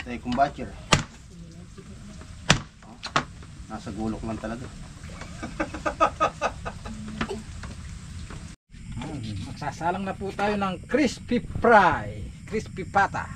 Tayo kung batcher. Nasa gulok lang talaga. Magsasalang na po tayo ng crispy fry, crispy pata.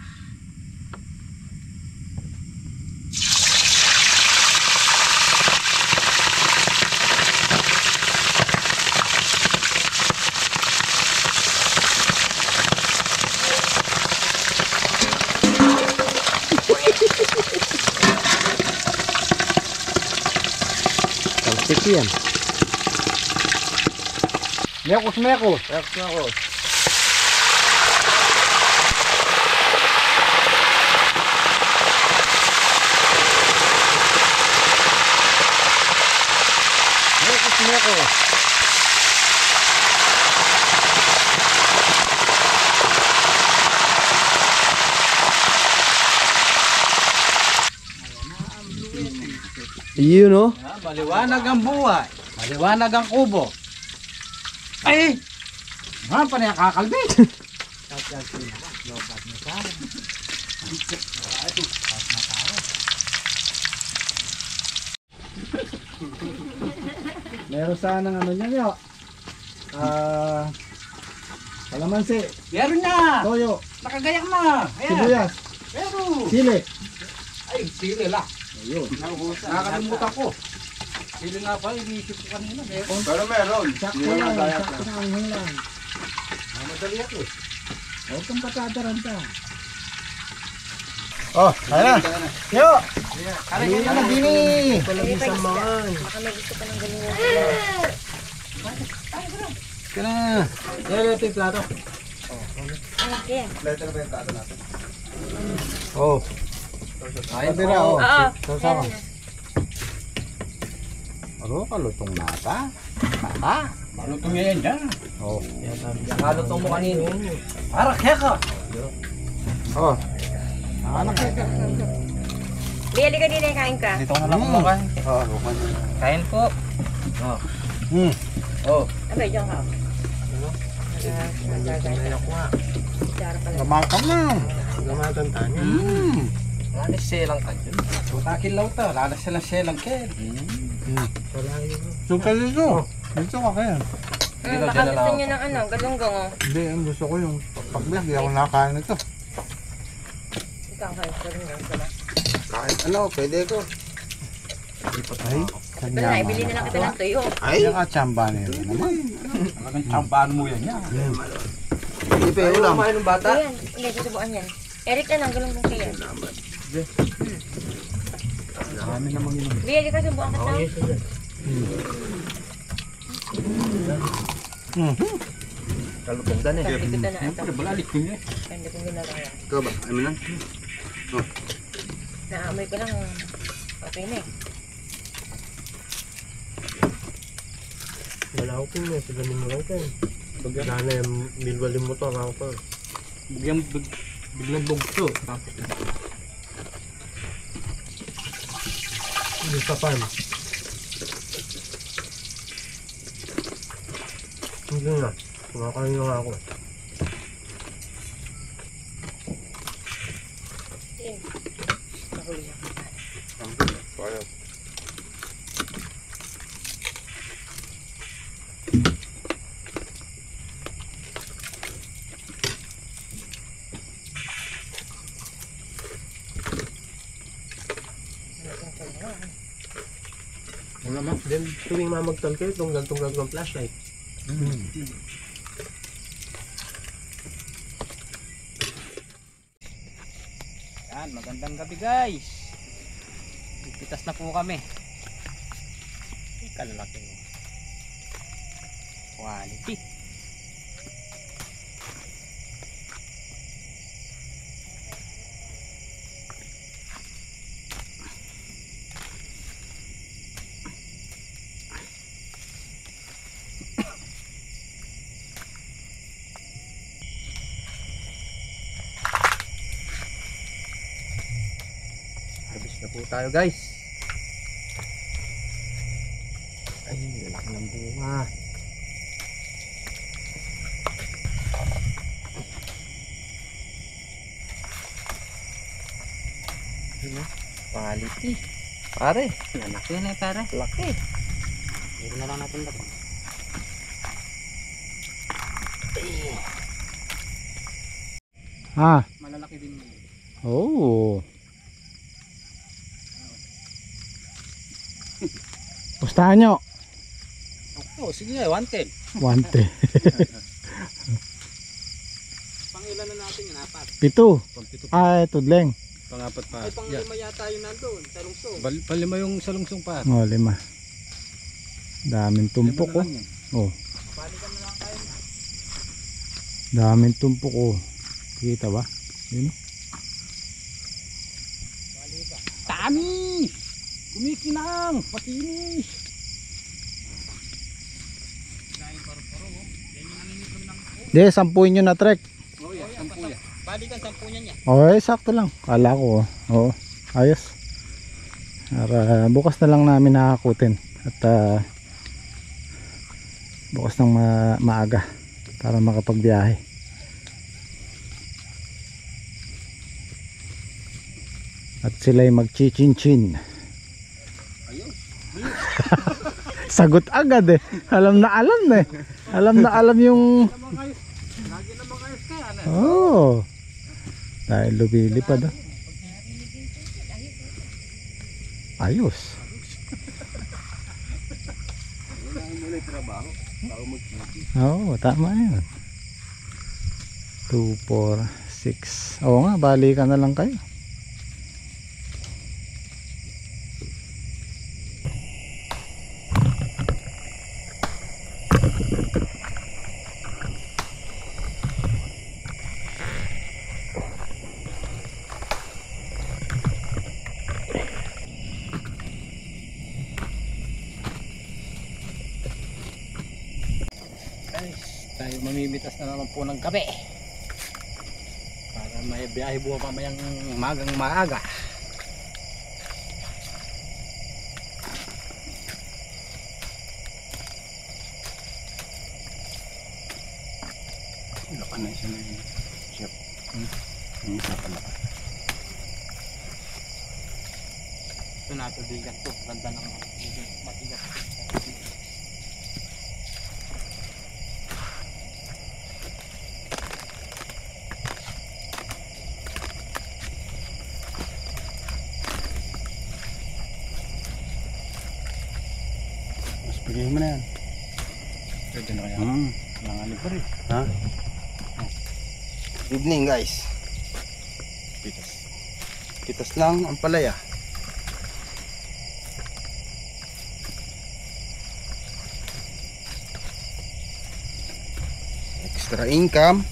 Kalsik yan. Mekos. Mekos. Yun no? Maliwanag ang buhay, maliwanag ang kubo. Ay! Mga pa niya kakalbit. Meron sanang ano niya nyo. Kalamansi, Meron na! toyo, Nakagayak na! Ayan! sibuyas, Meron! sili. Ay, sili lang. Ayun. Nakakalimutan ko. Sili nga pa, iniisip ko kanina. Meron. Pero meron. Sakto lang, sakto na ang lang. Madali ako eh. Huwag kang patataranta. Oh, ayun na. Yo! Ayun na, Bini! Palagi sa mga. Baka may gusto pa ng ganyan. Kaya na. Yan ito yung plato. Okay. Letter ba yung tato natin? Oh. Ayun Pati na, oh. Oo. Sasama. Ano ka, lutong nata? Nata? Malutong yan dyan. Oh. Malutong mo kanino. Para kaya ka. Oh. Anak ka. Bili ka din kain ka. Dito ko na lang kumakain. Oo, lukan. Kain po. Oh. Hmm. Oh. Abay, diyan ka. Gamakam na. Gamatan tayo. Lalas selang ka dyan. Tutakin lang ito. Lalas silang selang ken. So ka dito. Dito ka kaya. Baka gusto nyo ng ano, galunggong oh. Hindi, ang gusto ko yung pakbet. Hindi ako nakakain ito. Ikaw kayo, galunggong sila. Kahit ano, pwede ko. Ay, Ito na, ibili na lang kita ng tuyo. Ay! yung katsamba nila naman. Talagang tsambahan mo yan yan. Hindi pa yung ulam. Kumain ng bata? Ayan, hindi, susubuan yan. Eric na lang, galunggong siya yan. Marami namang yun. Bili ka, subuan ka na. Kalutong dan eh. Sabi ko na ito. Siyempre, balalik ko niya. Hindi kong ginagawa. Ikaw ba? Ano na? Naamoy ko lang, okay na eh. Wala ko kung may paganin mo lang kayo. Sana yung bilwalim mo to, ako pa. Biglang bugso. Yung papan. Hindi na. Kumakain na ako. Ayun. Nahuli na. Then tuwing mamagtal kayo, tunggal-tunggal ng flashlight. Yan, magandang gabi guys. Pitas na po kami. Kalalaki mo. Quality. Harvest na po tayo guys. Ay, lalaki ng bunga. Quality. Pare. Lalaki na pare. Laki. Hindi na lang natin dapat. Ah, Malalaki din yun. oh. Pustahan nyo. Oh, sige nga, 110. Wante. Pangilan na natin yun, 4. Pito. Pang-7 Ay, tudleng. Pang-4 pa. Ay, Yeah. pang-5 yata yun nandun, sa lungsong. Palima yung sa lungsong pa. Oh, 5. Daming tumpok oh. Oh. Balikan na lang tayo. Daming tumpok oh. Kita ba? Yun oh. Dami! Kumikinang! Patinis! Di, 10 nyo na trek. Oh, yeah, 10 yan. Balikan 10 niya. Oh, sakto lang. Kala ko oh. Oo. Ayos. Para bukas na lang namin nakakutin. At bukas ng maaga para makapagbiyahe. At sila'y magchichinchin. Ayun. Sagot agad eh. Alam na eh. Alam na yung Lagi naman kayo kaya na. oh. Dahil lumilipad ah. Ayos. Oo, tama yan. 2, 4, 6. Oo nga, balikan na lang kayo. Tayo mamimitas na naman po ng gabi para may biyahe buwan pamayang magang maaga. Lakan na siya na yun. Chef. Isa pala. Ito natubigan to. Ganda ng matigas. Mas bigay mo na yan. Pwede na kaya. Nanganib pa rin. Ha? Good evening guys. Pitas. Kitas lang ang palaya. Extra income.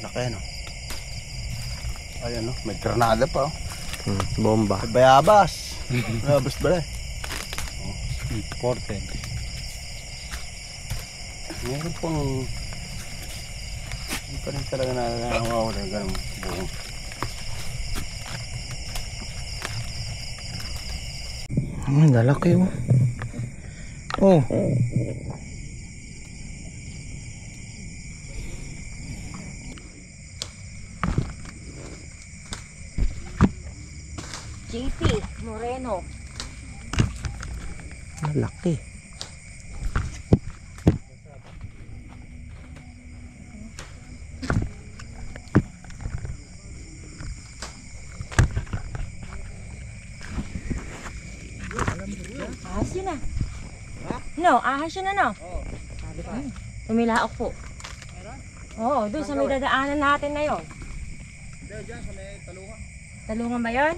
Laki no. Ayan no, may granada pa oh. Bomba. May bayabas. Bayabas ba rin? Important. Meron pang hindi pa rin talaga nakakawala ganun buong. Lalaki oh. Oh. JP Moreno. Laki. Ahas yun na. No, ahas yun na no. Tumilaok po. Oo, doon sa may dadaanan natin na yun. Diyan sa may talungan. Talungan ba yun?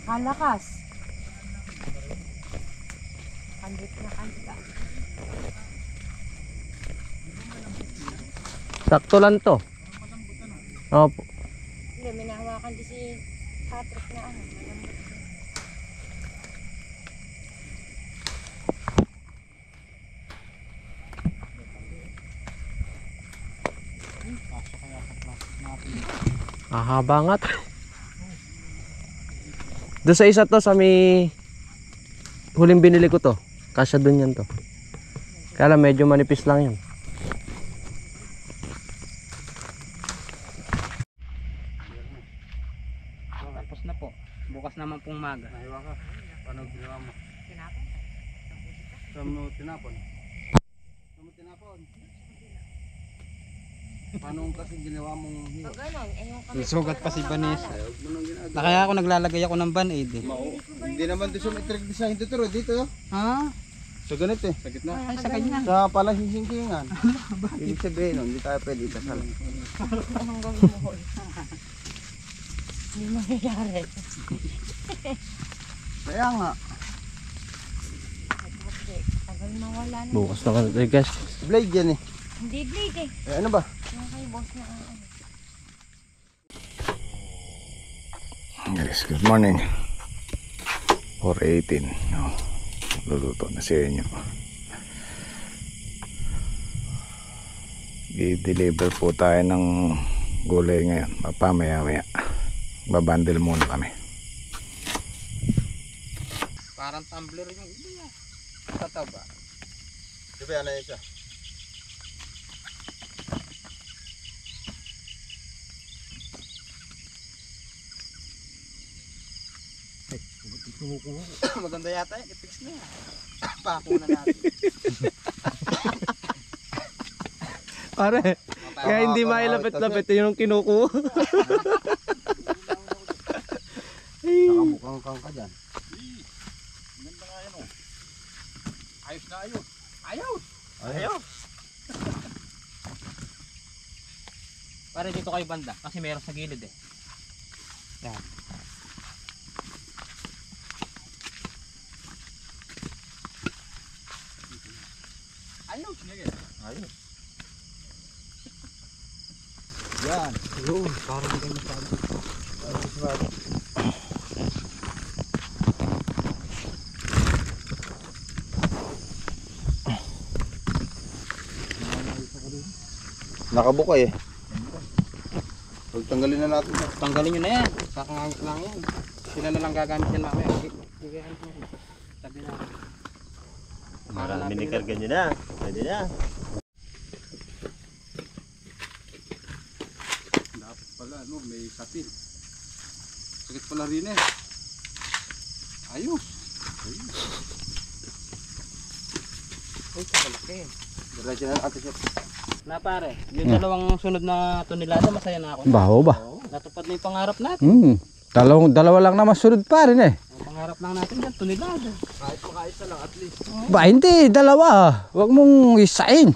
Kalakas. Kandit na kandita. Sakto lang to. Opo. Hindi, may nahawakan din si Patrick na ano. Haba nga to. Doon sa isa to sa may huling binili ko to. Kasya dun yan to. Kaya lang medyo manipis lang yan. Tapos na po. Bukas naman pong maga. Naiwa ka. Paano ginawa mo? Saan mo tinapon? Saan mo tinapon? Paano kasi ginawa mong hiyo? Pag ganon, eh yung kami. May sugat pa si Vanessa. Huwag mo nang ginagawa. Na kaya ako naglalagay ako ng band-aid eh. Hindi naman doon symmetric design dito dito. Ha? So ganito eh. Sa gitna. Ay, sa kanya. Sa pala sisingkingan. Ibig sabihin nun, hindi tayo pwede ikasal. Anong gawin mo? Hindi mangyayari. Kaya nga. Tagal mawala na. Bukas naman ito guys. Blade yan eh. Hindi blade eh. Eh ano ba? Yung kay boss na ano. Guys, good morning. 4:18. No. Luluto na si inyo. I-deliver po tayo ng gulay ngayon. Maya. Babandel muna kami. Parang tumbler yung iba. Tataba. Diba ano yun siya? Maganda yata yan. I-fix na yan. Pako na natin. Pare, kaya hindi mailapit-lapit yung kinukuha. Nakabukang ka dyan. Ganda nga yan oh. Ayos na ayos. Ayos! Ayaw. Pare dito kayo banda. Kasi meron sa gilid eh. Yan. Ayos! Ayos. Yan. Yun. Parang hindi kayo masyado. Nakabuka eh. Pagtanggalin na natin. Tanggalin nyo na yan. Sakangangit lang yan. Sila na lang gagamit yan mamaya. Sabi na. Marami nikarga nyo na. Pwede na. Dapat pala no, may kapil. Sakit pala rin eh. Ayos. Uy, kakalaki. Diretso na natin siya. Na pare, yung dalawang sunod na tonelada, masaya na ako. Baho ba? Oo, natupad na yung pangarap natin. Dalawa lang naman sunod pa rin eh. Ang pangarap lang natin yan, tonelada. Kahit makaisa lang at least. Ba, hindi, dalawa. Huwag mong isain.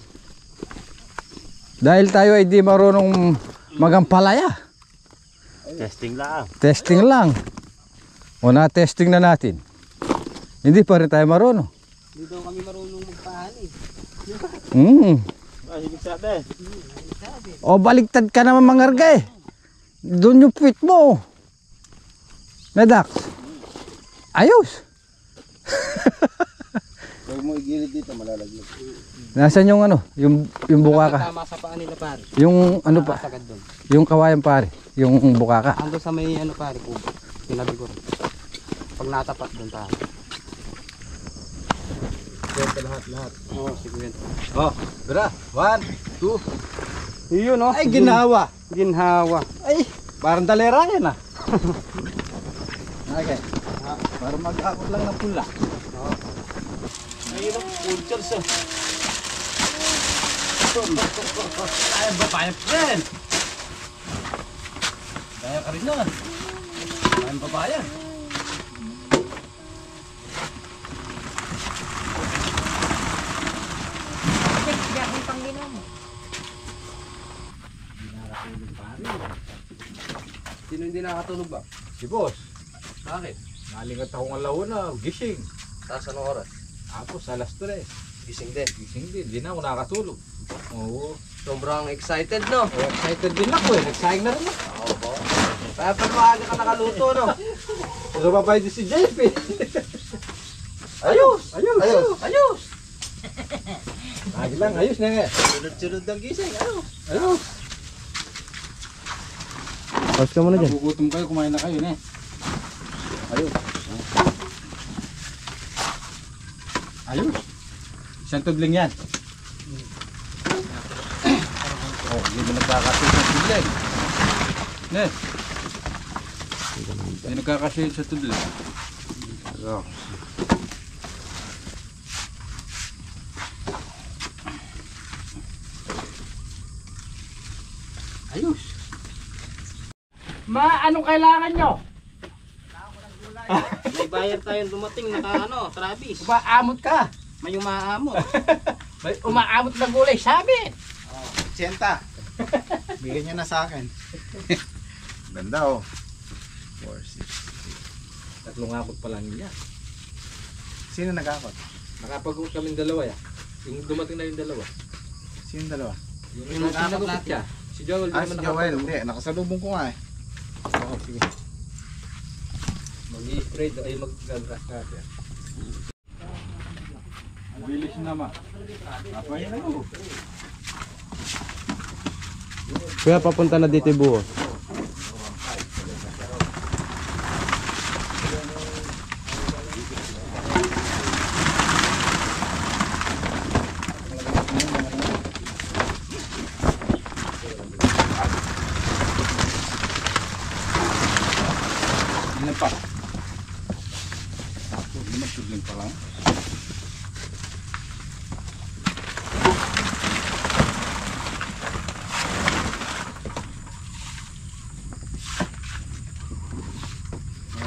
Dahil tayo ay di marunong magampalaya. Testing lang. Testing lang. O na-testing na natin. Hindi pa rin tayo marunong. Hindi daw kami marunong magpahani. Ah, higit sabi. O baligtad ka naman mangarga eh. Doon yung puwit mo. Nadak. Ayos. Huwag mo igilid dito, malalaglag. Nasaan yung ano? Yung bukaka. Tama sa paa nila pare. Yung ano pa? Sagad doon. Yung kawayan pare. Yung bukaka. Ando sa may ano pare, kubo. Sinabi ko rin. Pag natapat doon pare. Kwenta lahat. Oo, siguro. Oh, tara. 1, 2. Iyon no? Ay, ginawa. Ginhawa. Ay, parang dalera yan ah. Okay. Para mag-akot lang ng pula. Ayun, culture sa. Ay, babae friend. Kaya ka rin nun. Ay, babae. Hindi ako yung pangginaw mo. Sino hindi nakatulog ba? Si boss. Bakit? Nalingat akong alauna, gising. Taas anong oras? Tapos alas 3. Gising din. Gising din, di na ako nakatulog. Oo. Sobrang excited no? Excited din ako eh, nagsaing na rin ako. Oo po. Kaya pa maaga ka nakaluto no? Pero babay din si JP. Ayos! Ayos! Ayos! Lagi lang, ayos na nga. Sunod-sunod ng gising. Ayos! Ayos! Pause ka muna dyan. Nagugutom kayo, kumain na kayo na eh. Ayos. Ayos. Isang tudling yan. Oh, hindi mo nagkakasya sa tudling. Ne? Hindi nagkakasya sa tudling. So. Ayos. Anong kailangan nyo? May bayar tayong dumating naka Travis. Umaamot ka. May umaamot. May umaamot na gulay, sabi. Senta. Bigyan niya na sa akin. Ganda oh. 460. Tatlong akot pa lang niya. Sino nag-akot? Nakapag-uot kaming dalawa ya. Yung dumating na yung dalawa. Sino dalawa? Yung nag-akot natin siya. Si Joel. Si Joel. Hindi, nakasalubong ko nga eh. Oo, sige. Mag-i-spray ay mag-gas natin. Bilis naman. Apa yan ako? Kuya, papunta na dito yung buo. Ilan pa? Tapos, lumagtudling pa lang.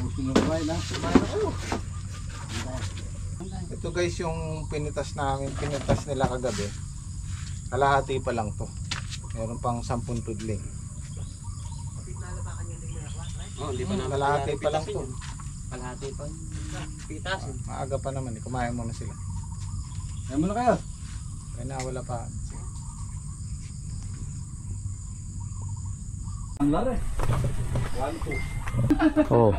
Gusto nyo kumain ha? Kumain ako. Ito guys yung pinitas nila kagabi. Kalahati pa lang to. Meron pang 10 tudling. Oh, hindi pa namin Kalahati pa lang to. Kalahati pa. Pitas. Maaga pa naman, kumain muna sila. Kaya muna kayo. Kaya na wala pa. Ang lari. Oh.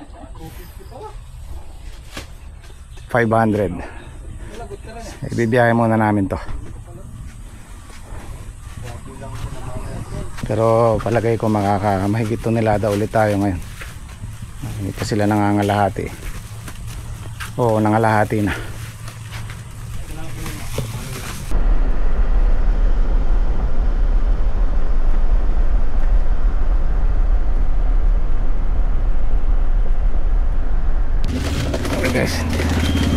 500. Ibibiyahe muna namin to. Pero palagay ko mahigit tonelada ulit tayo ngayon. Hindi pa sila nangangalahati. Oo, nangalahati na. Okay guys,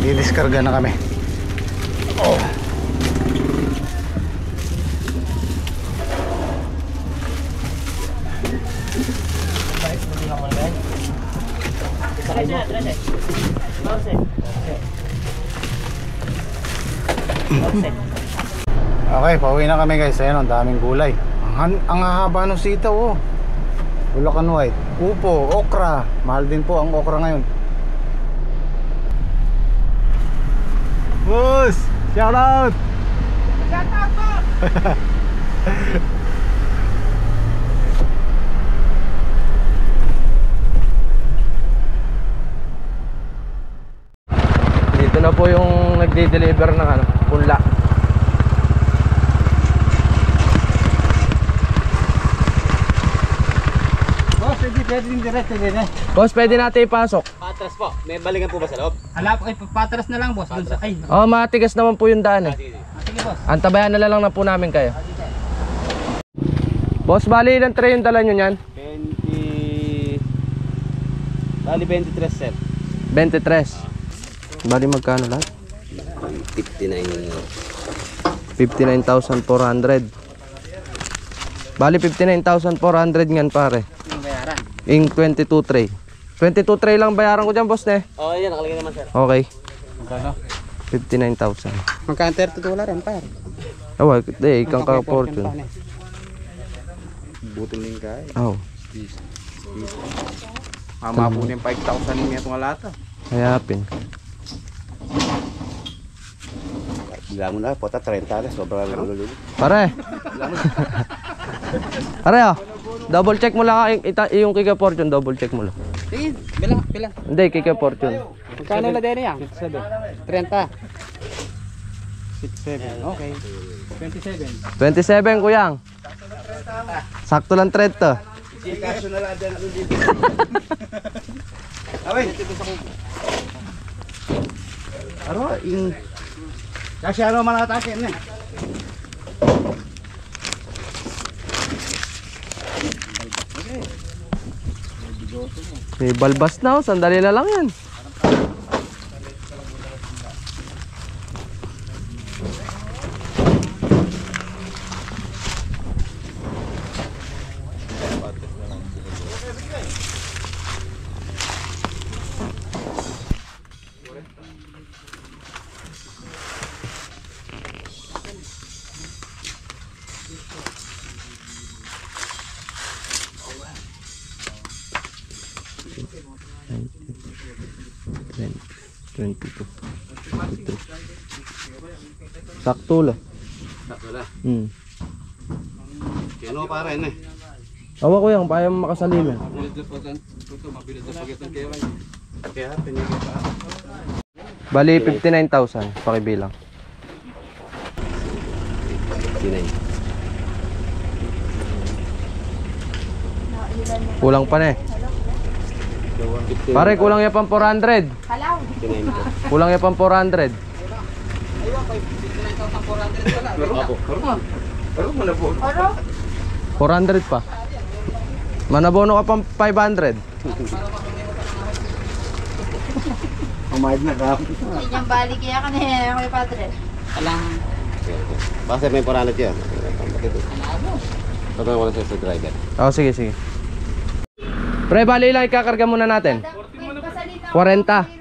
didiskarga na kami. Oh. Okay, pauwi na kami guys. Ayan, ang daming gulay. Ang haba ng sitaw oh. Bulacan White, upo, okra. Mahal din po ang okra ngayon. Boss, shout out. Shout out po. Dito na po yung nagde-deliver ng punla. Boss, hindi pwede din diretso din eh. Boss, pwede natin ipasok. Patras po. May balikan po ba sa loob? Hala, ay patras na lang boss. Dun sa, ay, Oh, matigas naman po yung daan eh. sige boss. Antabayan na lang po namin kayo. Boss, bali ilang tray yung dala nyo niyan? 20... Bali 23 sir. 23. Bali magkano lahat? 59. 59,400. Bali 59,400 ngan pare. Yung bayaran. Ing 22 tray. 22 tray lang bayaran ko dyan boss ne. Oh, yan. Nakalagay naman sir. Okay. Magkano? 59,000. Magkano 32 wala rin par. Awa, ikang ka-fortune. Butong din ka eh. Oh. Mama po yung 5,000 niya itong alata. Hayapin. Bilang mo na. Pota 30 na. Sobrang lululu. Pare. Pare oh. Double check mo lang yung Kika Fortune, double check mo lang. Sige, bilang. Hindi, Kika Fortune. Magkano na din yan? 30. 67. Okay. 27. 27 kuyang. Sakto lang 30. Kaso na lang dyan ako dito. Away! Aro, yung Kasi ano man atakin eh. May balbas na oh, sandali na lang yan. Sakto lang. Sakto na. Kano para yun eh. Awa ko yan, kaya makasalin. Mabilis na po ito, mabilis na pagitan kayo kayo. Kaya pinigil pa. Bali 59,000 pakibilang. Kulang pa na eh. Pare, kulang yan pang 400. Kulang yan pang 400. Pero mo na po. 400 pa. Manabono ka pang 500. Umayad na ka. Yung balik kaya ka na kay Padre. Basta may paralat yan. Ito wala sa driver. Oh, sige, sige. Pre, bali lang ikakarga muna natin. 40.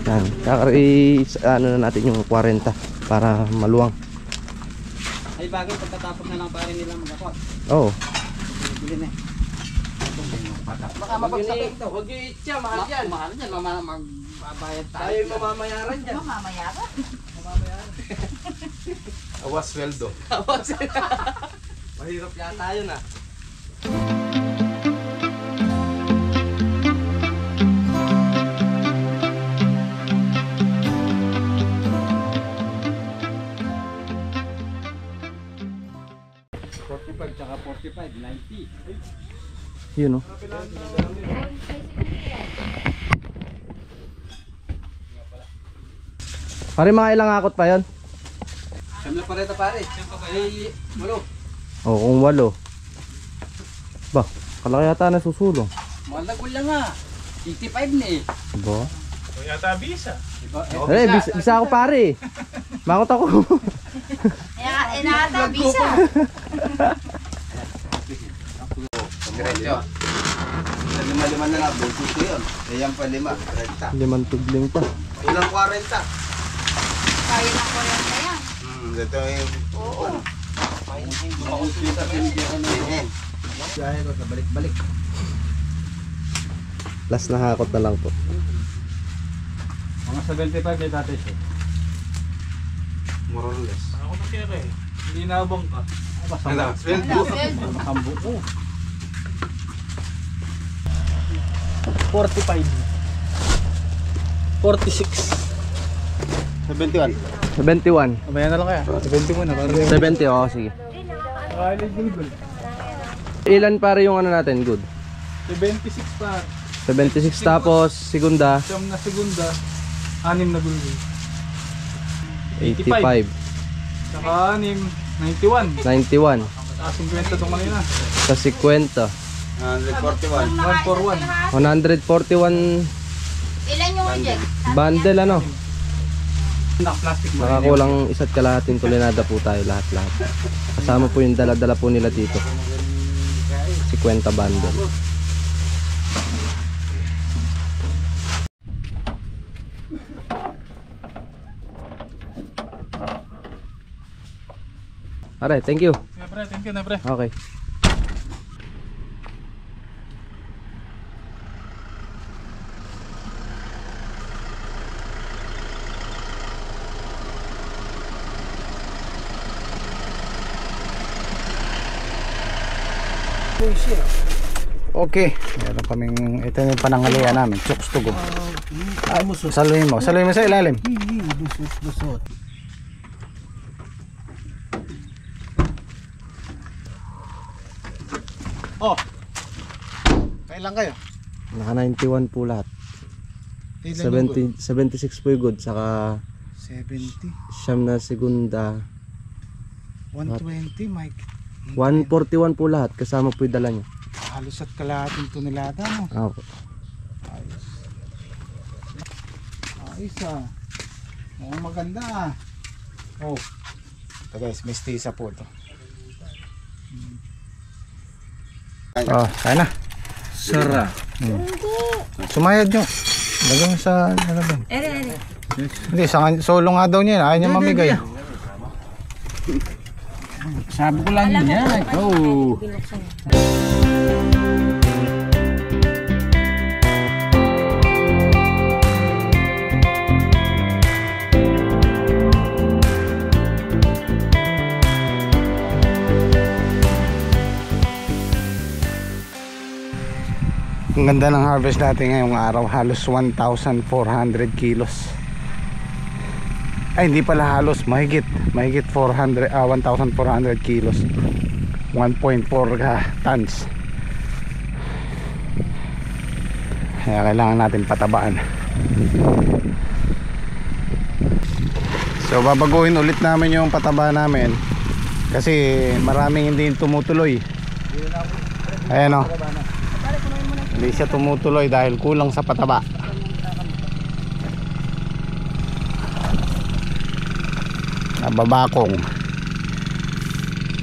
Yan, ano na natin yung 40 para maluwang. Ay bagay pagkatapos na lang pare nila magkakot. Oo. Bili na. Baka mabagsak ito. Huwag yung itcha, mahal yan. Mahal yan, magbabayad tayo. Tayo yung mamamayaran dyan. Mamayaran? Awas sweldo. Mahirap yata yun ah. Tsaka 45, 90. Yun oh. Pare, mga ilang akot pa yun? Siyam na pareta pare. Ay, malo. Oo, kung 8. Ba, kalaki yata na susulong. Malagul lang nga. 85 na eh. Ba? O yata bisa. Eh, bisa ako pare. Makot ako. Inata, bisa. Diretso. Sa 5-5 na lang, bungkus ko yun. Ayan pa 5, 30. 5 tugling pa. Ilang 40. Kaya ng 40 yan. Ito yung... Oo. Makuspita sinigyan na yun. Kaya ko, balik-balik. Last na hakot na lang po. Mga 75 na dati siya. More or less. Ako na kaya eh. Hindi nabang ka. Ano? Sweldo. Masambo ko. 45. 46. 71. 71. Abayan na lang kaya. 70 muna. 70, oo, sige. Ilan pare yung ano natin, good? 76 pa. 76 tapos segunda Siyam na segunda. 6 na gulgul. 85, Saka 6, 91. 91, Saka 50 itong kanina. sa 50, 141. 141. 141 Ilan yung reject? bundle ano. Naka-plastic mo. Nakakulang isa't kalahating tulinada po tayo lahat-lahat. Kasama po yung dala-dala po nila dito. 50 bundle. Alright, thank you. Pre, thank you na pre. Okay. Okay. Meron kaming, ito yung panangalian namin. Chokes to go. Saluhin mo. Saluhin mo sa ilalim. Oh. Kailan kayo? Naka 91 po lahat. 76 po yung good, saka 70. Siyam na segunda. 120, Mike. 141 po lahat. Kasama po yung dala niya. Halos at kalahating tonelada, no? Opo. Ayos. Ayos ah. Mukhang maganda ah. Oh. Ito guys, mestiza po ito. Oh, kaya na. Sarap. Sumayad nyo. Lagyan mo sa lalabang. Ere. Hindi, solo nga daw niya. Ayaw niya mamigay. Sabi ko lang yun yan. Oh. Ang ganda ng harvest natin ngayong araw. Halos 1,400 kilos. Ay, hindi pala halos. Mahigit 1,400 kilos. 1.4 tons. Kaya kailangan natin patabaan. So babaguhin ulit namin yung pataba namin. Kasi maraming hindi tumutuloy. Ayan o. Hindi siya tumutuloy dahil kulang sa pataba. Nababakong.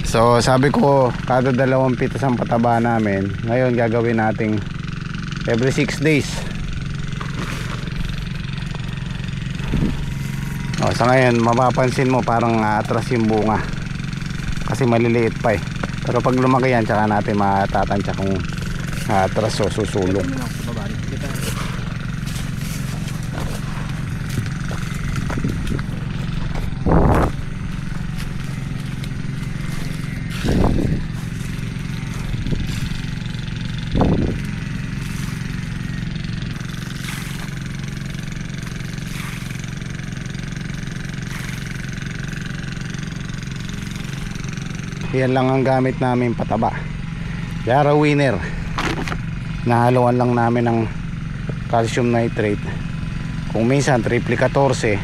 So sabi ko kada 2 pitas ang pataba namin. Ngayon gagawin nating every 6 days. Sa ngayon mapapansin mo parang atras yung bunga. Kasi maliliit pa eh. Pero pag lumaki yan tsaka natin matatansya kung atras o susulong. Yan lang ang gamit namin pataba. Yara Winner. Nahaluan lang namin ng calcium nitrate. Kung minsan triple 14.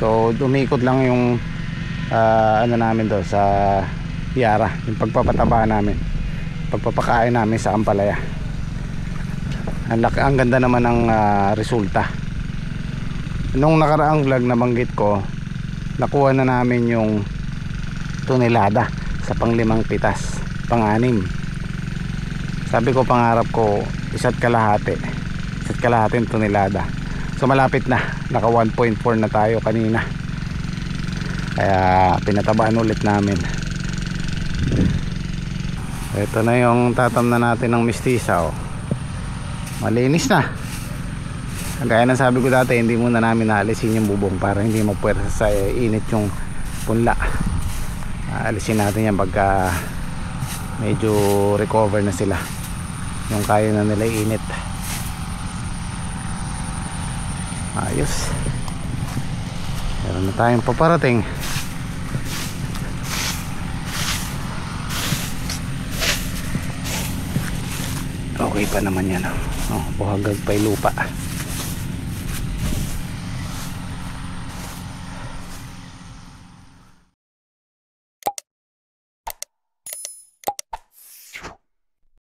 So dumikot lang yung ano namin do sa Yara, yung pagpapataba namin, pagpapakain namin sa ampalaya. Ang ganda naman ng resulta. Nung nakaraang vlog nabanggit ko, nakuha na namin yung tonelada sa pang 5 pitas, pang 6. Sabi ko pangarap ko isa't kalahating tonelada. So malapit na, naka 1.4 na tayo kanina. Kaya pinatabaan ulit namin. Ito na yung tatam na natin ng mestiza oh. Malinis na. Kaya nang sabi ko dati, hindi muna namin naalisin yung bubong para hindi mapuwersa sa init yung punla. Alisin natin yan pagka medyo recover na sila, yung kaya na nila init. Ayos. Meron na tayong paparating. Okay pa naman yan. Buhagag pa yung lupa.